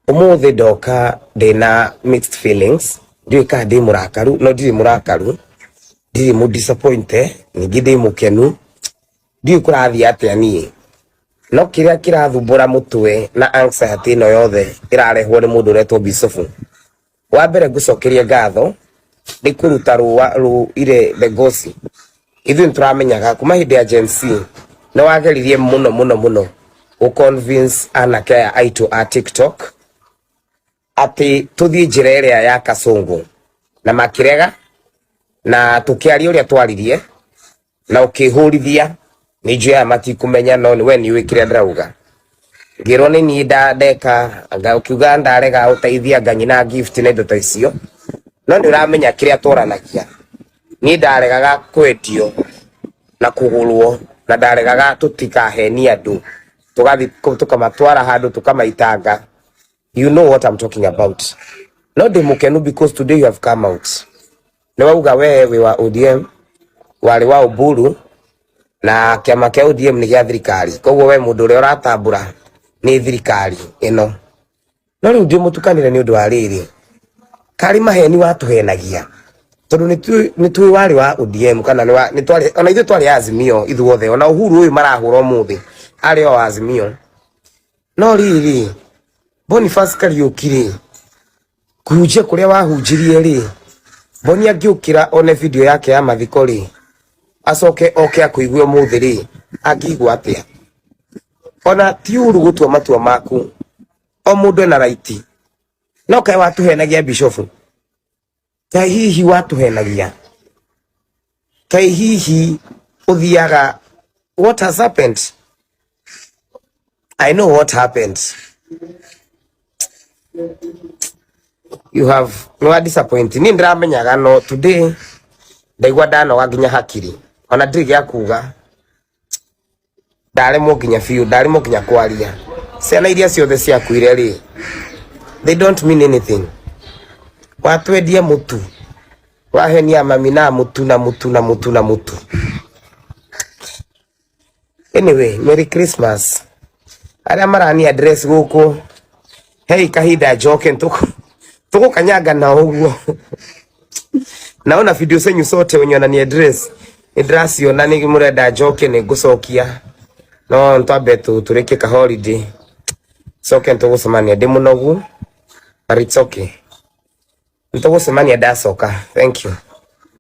Umuthi ndoka ndina mixed feelings. Ndiyo ka ndi murakaru, no ndi murakaru. Ndi mu disappointed, ningi ndi mukenu. Ndiyo kurathi atia nie. No kiria kirathumbura mutwe na anxiety no yothe irarehwo ni mundu retwo Bisofu. Wa mbere ngucokeria ngatho ni kuruta ru ire legosi. Ithu nturamenyaga kuma hindi ya Gen Z no wageririe muno o convince anake aitu a TikTok ati tuthie njira iria ya kasongo na makirega na tukiaria uria twaririe na ukihurithia ni njia matikumenya no we ni wikire ndrauga ngiro ni ni ndeka anga ukiuga ndarega uteithia nganyi na gift na indo ta icio no ni uramenya kiria twaranagia ni ndaregaga kwendio na kugulwo na ndaregaga tutikaheni andu tugathi tukamatwara handu tukamaitanga. You know what I'm talking about. No demokenu because today you have come out. No wauga we wa ODM wale wa Oburu na kiama kia ODM ni gia thirikari. Koguo we mundu uri uratambura ni thirikari ino. No riu ndi mutukanire ni undu wa riri. Kari maheni watuhenagia. Tondu ni tui wali wa ODM kana ni twali ona ithu twali Azimio ithuothe ona Uhuru uyu marahura umuthi ari o Azimio. No riri Boniface Kariuki kuhujia kuria wahunjirie ri Boni agiukira one video yake ya mathiko ri acoke oke akuigwe umuthi ri angigwa atia ona tiuru gutwa matua maku o mundu na right no kai watuhenagia Bisofu kai hihi watuhenagia kai hihi uthiaga what has happened. I know what happened. You have no disappointed. Ni ndiramenyaga no today ndaigwa ndanoga nginya hakiri ona ndiri ya kuga ndare mo nginya fiu ndare mo nginya kwaria ciana iria ciothe cia kuire ri they don't mean anything. Watwendia mutu wahenia mami na mutu na mutu. Anyway, Merry Christmas. Aria marani address guku hey kahida joke tuko kanyaga na uguo naona video zenyu sote wenye wanani address yo nani mureda joke ni gucokia no ntwabe tureke ka holiday soke ntugusomania ndi munogu but it's okay ntugusomania dasoka. Thank you.